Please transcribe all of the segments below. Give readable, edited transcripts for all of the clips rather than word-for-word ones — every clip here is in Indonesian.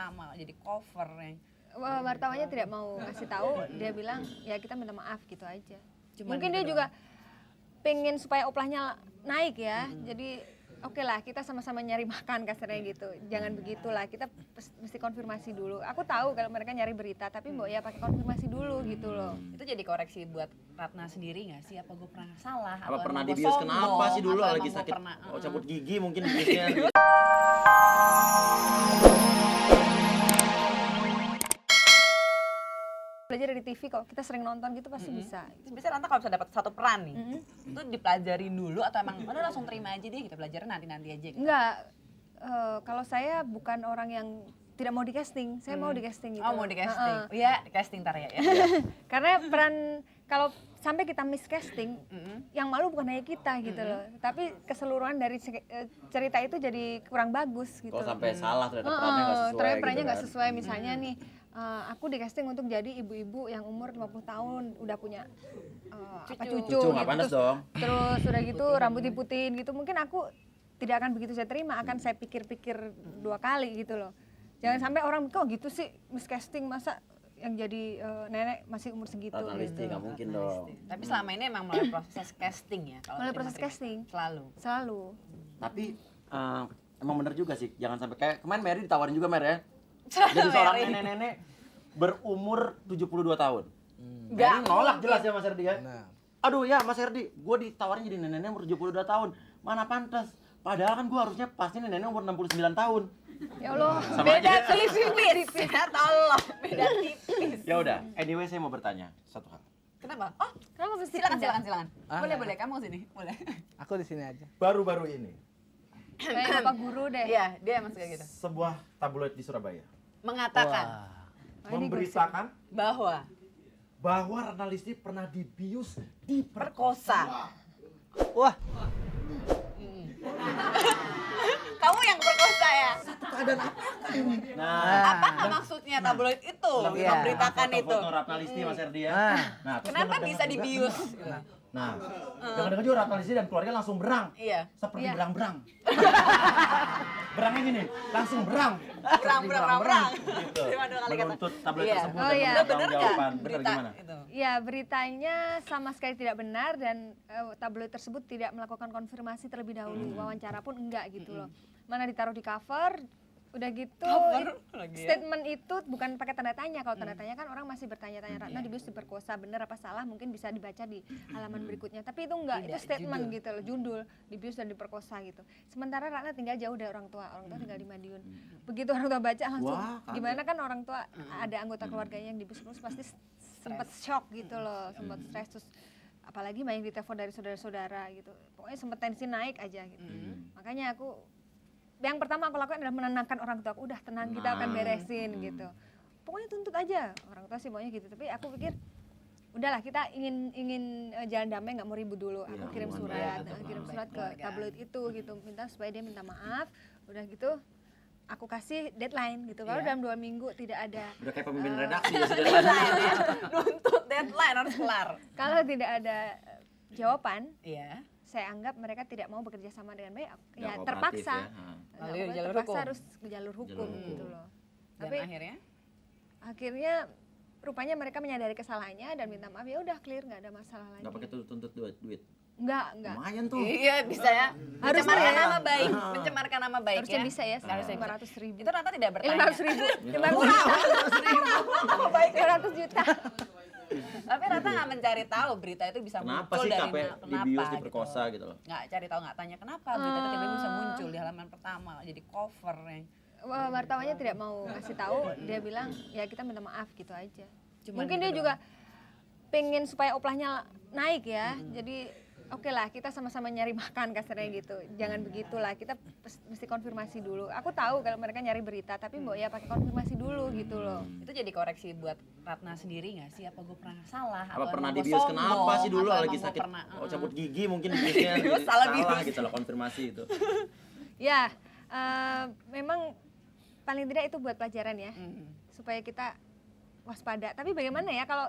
pertama jadi cover yang Wartawannya tidak mau kasih tahu, dia bilang ya kita minta maaf gitu aja. Cuman Mungkin gitu dia doang. juga pengen supaya oplahnya naik ya. Jadi oke lah, kita sama-sama nyari makan kasarnya gitu. Jangan begitulah, kita mesti konfirmasi dulu. Aku tahu kalau mereka nyari berita, tapi mbok ya pakai konfirmasi dulu gitu loh. itu jadi koreksi buat Ratna sendiri nggak sih? Apa gue pernah salah? Apa Atau pernah emang gua dibius? sombong? Kenapa sih dulu Atau lagi emang gua sakit? pernah, Oh, cabut gigi mungkin biusnya. Belajar dari TV kok, kita sering nonton gitu pasti bisa. Terus biasanya Ranta kalau bisa dapat satu peran nih, itu dipelajarin dulu atau emang udah langsung terima aja deh, kita belajar nanti aja gitu. Enggak, kalau saya bukan orang yang tidak mau di casting, saya mau di casting gitu. Oh mau di casting, iya di casting ntar ya. Karena peran kalau sampai kita miss casting, yang malu bukan hanya kita gitu loh, tapi keseluruhan dari cerita itu jadi kurang bagus gitu. Kalau sampai salah ternyata perannya nggak sesuai. Ternyata perannya gitu nggak kan. sesuai, misalnya nih, aku di casting untuk jadi ibu-ibu yang umur 50 tahun, udah punya cucu Cucu nggak gitu. panas dong. Terus udah gitu rambut diputin gitu, mungkin aku tidak akan begitu saya terima, akan saya pikir-pikir 2 kali gitu loh. Jangan sampai orang kok gitu sih miscasting, masa yang jadi nenek masih umur segitu Ratna Listi gitu. nggak mungkin dong. Tapi selama ini emang melalui proses casting ya? Kalau Melalui proses terima-terima. casting. Selalu. Tapi emang bener juga sih, jangan sampai kayak kemarin Mary ditawarin juga Mer ya. Selalu Jadi seorang Mary. nenek-nenek berumur 72 tahun. Nggak Mary nolak mungkin. jelas ya Mas Herdi ya. Nah, Aduh ya Mas Herdi, gue ditawarin jadi nenek umur 72 tahun. Mana pantas? Padahal kan gue harusnya pasti nenek umur 69 tahun. Ya Allah, Sama beda aja. tipis. Ya tolong, beda tipis. Ya udah, anyway saya mau bertanya satu hal. Kenapa? Oh, Kenapa mesti silakan. pindah? Boleh, kamu sini, boleh. aku di sini aja. Baru-baru ini Kayak bapak guru deh. Iya, dia emang suka gitu. sebuah tabloid di Surabaya Mengatakan Oh, ini memberitakan bahwa bahwa Ratna Listi pernah dibius, perkosa. Wah, Kamu yang perkosa ya? Nah, Apa maksudnya tabloid itu? Iya. Memberitakan itu. foto-foto Ratna Listi Mas Herdi ya. Nah. Nah, terus Kenapa dengar-dengar bisa juga- dibius? nah, dengar-dengar juga Ratna Listi dan keluarga langsung berang, Iya. seperti Iya. berang-berang. Berangnya gini, langsung berang. Berang. Gitu. Terima dua kali kata. Menuntut tabloid Iya. tersebut Oh, dan iya. Udah meminta bener nggak jawaban. Bener berita gimana? itu? Ya, beritanya sama sekali tidak benar dan tabloid tersebut tidak melakukan konfirmasi terlebih dahulu. Wawancara pun enggak gitu loh. Mana ditaruh di cover, udah gitu Cover lagi ya? statement itu bukan pakai tanda tanya. Kalau tanda tanya kan orang masih bertanya-tanya, Ratna dibius diperkosa, benar apa salah, mungkin bisa dibaca di halaman berikutnya. Tapi itu enggak, itu statement gitu loh, judul dibius dan diperkosa gitu. Sementara Ratna tinggal jauh dari orang tua tinggal di Madiun. Begitu orang tua baca langsung, Wah, kaget. gimana kan orang tua ada anggota keluarganya yang dibius terus pasti sempat shock gitu loh, sempat stres, terus apalagi banyak ditelepon dari saudara-saudara gitu. Pokoknya sempat tensi naik aja gitu. Makanya aku yang pertama aku lakukan adalah menenangkan orang tua aku, udah tenang, kita akan beresin gitu. Pokoknya tuntut aja, orang tua sih maunya gitu. Tapi aku pikir udahlah, kita ingin jalan damai, nggak mau ribut dulu. Aku Iya, kirim hubungan surat, baik tetap kirim baik. surat ke Keluarga. tabloid itu gitu, minta supaya dia minta maaf. Udah gitu aku kasih deadline gitu. Kalau Iya. dalam 2 minggu tidak ada, Udah kayak pemimpin redaksi ya sudah. Nuntut deadline harus kelar. kalau tidak ada jawaban, Iya. saya anggap mereka tidak mau bekerja sama dengan baik. Nggak Ya kooperatif terpaksa. ya. Nggak Melalui boleh, jalur terpaksa hukum. harus ke jalur hukum Jalur hukum. gitu loh. Dan Tapi akhirnya akhirnya rupanya mereka menyadari kesalahannya dan minta maaf, ya udah clear, nggak ada masalah lagi. Nggak pakai tuntut duit. Enggak. Lumayan tuh. iya bisa ya. Harus Mencemarkan ya. nama baik, mencemarkan nama baik Harusnya ya. bisa ya, Harusnya bisa. 500.000. Itu Rata tidak bertanya. 500.000. Nama baik. 500 juta. Tapi Rata nggak mencari tahu berita itu bisa Kenapa muncul sih dari sampai kenapa dibius, gitu. diperkosa gitu loh. Nggak cari tahu, nggak tanya kenapa berita itu tiba-tiba bisa muncul di halaman pertama jadi cover yang Wartawannya tidak mau kasih tahu, dia bilang ya kita minta maaf gitu aja. Cuman Mungkin gitu dia juga pengen supaya oplahnya naik ya. Jadi oke lah, kita sama-sama nyari makan kasarnya gitu. Jangan begitulah, kita mesti konfirmasi dulu. Aku tahu kalau mereka nyari berita, tapi mbok ya pakai konfirmasi dulu gitu loh. itu jadi koreksi buat Ratna sendiri nggak sih? Apa gue pernah salah? Apa Atau pernah emang gua dibius? sombong? Kenapa sih dulu Atau lagi emang gua sakit? pernah, Oh, cabut gigi mungkin biusnya Bius, salah bius. gitu loh, konfirmasi itu. Ya, memang paling tidak itu buat pelajaran ya, supaya kita waspada. Tapi bagaimana ya kalau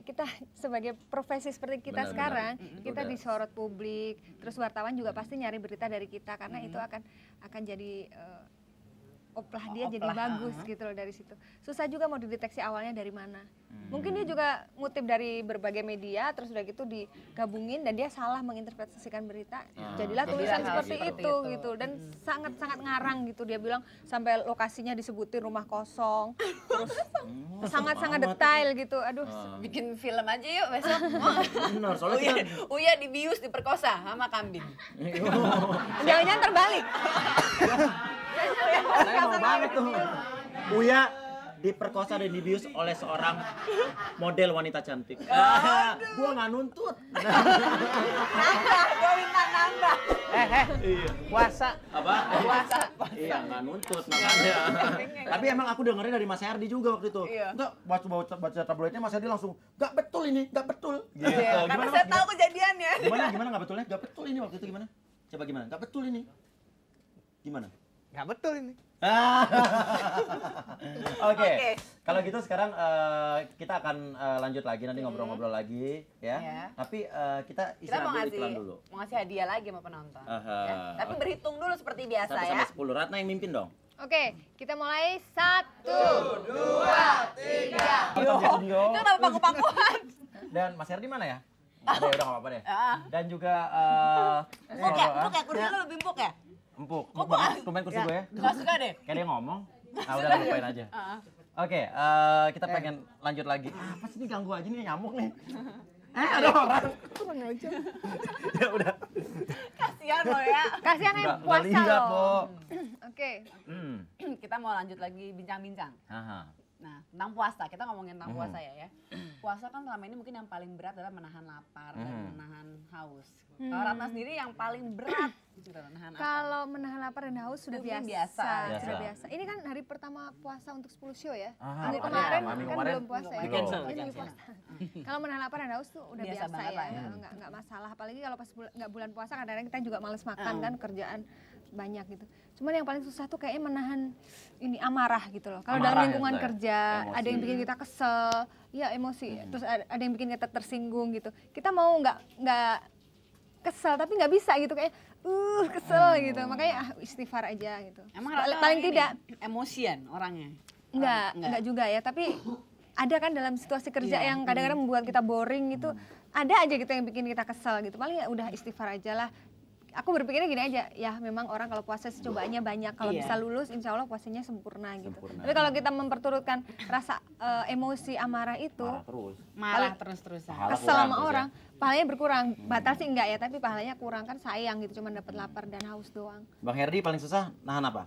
kita sebagai profesi seperti kita Benar, sekarang, benar. kita Udah. disorot publik, terus wartawan juga pasti nyari berita dari kita karena itu akan jadi oplah dia jadi Oplah, bagus gitu loh dari situ. Susah juga mau dideteksi awalnya dari mana. Mungkin dia juga ngutip dari berbagai media, terus udah gitu digabungin dan dia salah menginterpretasikan berita. Jadilah tulisan hal seperti seperti itu itu. gitu dan sangat-sangat ngarang gitu. Dia bilang sampai lokasinya disebutin rumah kosong, terus sangat-sangat detail gitu. Aduh, Bikin film aja yuk besok. Bener, soalnya Uya, kita Uya dibius, diperkosa sama kambing. jangan-jangan terbalik. saya mau banget tuh. Uya diperkosa dan dibius oleh seorang model wanita cantik. Gua nggak nuntut. Nambah, gue minta nambah. Puasa. Apa? Puasa. Iya, nggak nuntut makanya. Tapi emang aku dengerin dari Mas Herdi juga waktu itu. Iya. Enggak, baca tabloidnya Mas Herdi langsung, nggak betul ini, nggak betul. Gitu. Karena Gimana, saya Mas? tahu kejadiannya. Gimana nggak betulnya? Nggak betul ini waktu itu gimana? Coba gimana? Nggak betul ini. Gimana? Nggak betul ini. Oke. Oke. Kalau gitu sekarang kita akan lanjut lagi nanti ngobrol-ngobrol lagi ya. Iya. Tapi kita Kita mau istirahat dulu ngasih, iklan dulu. mau ngasih hadiah lagi sama penonton. Aha. Ya. Tapi berhitung dulu seperti biasa 1 ya. sampai 10. Ratna yang mimpin dong. Oke, kita mulai 1, 2, 3. Studio. Itu kenapa paku-pakuan? Dan Mas Herdi mana ya? Ada ya, udah nggak apa-apa deh. Ah. Dan juga Empuk ya? Empuk ya? Kursi lu lebih empuk ya? empuk banget. Tumben kursi gue ya. Gak suka deh. Kayak dia ngomong. Ah udah lupain aja. Oke, kita pengen lanjut lagi. Apa sih ini ganggu aja nih nyamuk nih. Ada orang. Kurang aja. Ya udah. Kasihan lo ya. Kasihan yang Nggak puasa lihat, Bo. loh. Oke. Kita mau lanjut lagi bincang-bincang. Haha. Nah, tentang puasa. Kita ngomongin tentang puasa ya. Puasa kan selama ini mungkin yang paling berat adalah menahan lapar dan menahan haus. Kalau Ratna sendiri yang paling berat gitu, menahan apa? Kalau menahan lapar dan haus sudah Mungkin biasa. biasa. Sudah biasa. Ini kan hari pertama puasa untuk 10 show ya. Ah, Minggu kemarin, kemarin minggu kan kemarin belum puasa ya. di cancel, Ini di minggu puasa. Kalau menahan lapar dan haus tuh udah Biasa biasa, banget ya. lah ya. Nggak masalah. Apalagi kalau pas nggak bulan puasa kadang-kadang kita juga males makan kan, kerjaan banyak gitu. Cuman yang paling susah tuh kayaknya menahan ini amarah gitu loh. Kalau dalam Amarah ya, lingkungan Zai? kerja Emosi. ada yang bikin kita kesel, ya emosi. Terus ada yang bikin kita tersinggung gitu. Kita mau nggak kesel tapi nggak bisa gitu kayak kesel gitu. Makanya istighfar aja gitu. Emang Paling Ratna ini tidak emosian orangnya. enggak juga ya, tapi ada kan dalam situasi kerja yang kadang-kadang membuat kita boring itu ada aja gitu yang bikin kita kesel gitu. Paling ya udah istighfar aja lah. Aku berpikirnya gini aja, ya memang orang kalau puasa cobaannya banyak, kalau Iya. bisa lulus insya Allah puasanya sempurna gitu. Sempurna. Tapi kalau kita memperturutkan rasa emosi amarah itu, Marah terus. Marah terus-terusan. Pahala kesel kurang sama terus ya. orang, pahalanya berkurang. Batal sih enggak ya, tapi pahalanya kurang kan sayang gitu, cuma dapat lapar dan haus doang. Bang Herdi paling susah nahan apa?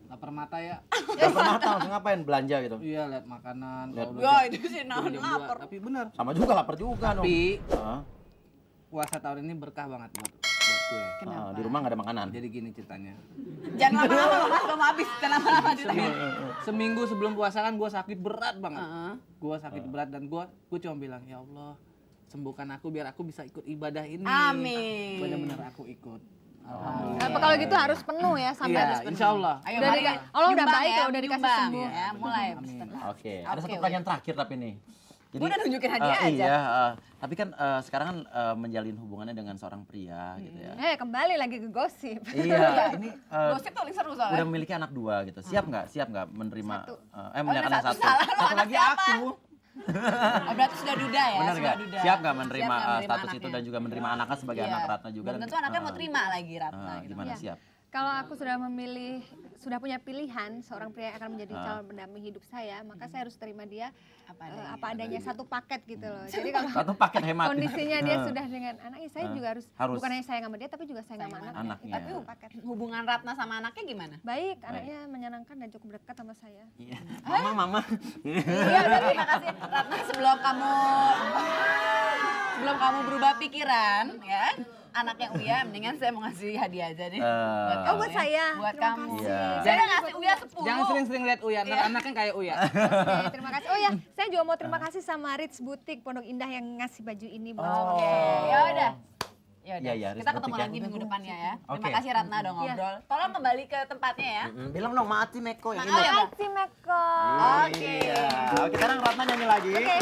Lapar mata ya. Lapar mata langsung ngapain? Belanja gitu. Iya, lihat makanan. Lihat- kalau Ya udah itu sih nahan jam lapar. 2. Tapi benar. Sama juga lapar juga dong. Tapi Ah, puasa tahun ini berkah banget buat gue. di rumah nggak ada makanan. Jadi gini ceritanya. Jangan lama-lama Mas, belum habis. Jangan lama-lama di sini. Seminggu sebelum puasa kan gue sakit berat banget. Heeh. Gue sakit berat dan gue cuma bilang, ya Allah sembuhkan aku biar aku bisa ikut ibadah ini. Amin. Benar-benar aku ikut. Alhamdulillah. Nah, kalau gitu harus penuh ya sampai Iya, harus penuh. insya Allah. Ayo Udah mari. dika- Allah udah Nyumbang baik ya, loh, udah dikasih nyumbang sembuh. Ya, mulai. Oke, ada Oke, satu pertanyaan terakhir tapi nih. Gua udah nunjukin hadiah aja. Iya, tapi kan sekarang kan menjalin hubungannya dengan seorang pria gitu ya. Kembali lagi ke gosip. Iya, ini Gosip tuh paling seru udah soalnya. memiliki anak 2 gitu. Siap nggak menerima Satu. menyatakan satu satu. salah, lu Satu anak lagi siapa? aku. Oh, berarti sudah duda ya? Benar sudah nggak? duda. Siap nggak menerima Siap nggak status anaknya? itu dan juga menerima anaknya sebagai Iya. anak Ratna juga? Belum tentu anaknya mau terima lagi Ratna. Gitu. Gimana Iya. siap? Kalau aku sudah punya pilihan seorang pria yang akan menjadi calon pendamping hidup saya, maka saya harus terima dia apa adanya satu paket gitu loh. Jadi kalau Satu paket hemat. kondisinya dia sudah dengan anaknya, saya juga harus Harus. bukan hanya sayang sama dia tapi juga sayang sama anaknya. anaknya. Tapi paket. Hubungan Ratna sama anaknya gimana? Baik, anaknya menyenangkan dan cukup dekat sama saya. Iya. Mama. Iya, udah, terima kasih Ratna sebelum kamu berubah pikiran ya. Anaknya Uya, mendingan saya mau ngasih hadiah aja nih. Buat kamu buat ya. saya. Buat Terima kamu. kasih. Iya. Saya udah ngasih Uya 10. Jangan sering-sering lihat Uya, ntar anaknya kayak Uya. Oke, terima kasih. Oh ya, saya juga mau terima kasih sama Ritz Boutique Pondok Indah yang ngasih baju ini buat saya. Oke, ya udah. Ya udah. Iya, Kita Rizky ketemu ya. lagi minggu depannya ya. Terima Oke. kasih Ratna udah ngobrol. Tolong kembali ke tempatnya ya. Bilang dong Mati Meko yang Oh, ya ini. udah. Terima kasih, Meko. Oke. Iya. Oke, sekarang Ratna nyanyi lagi. Oke.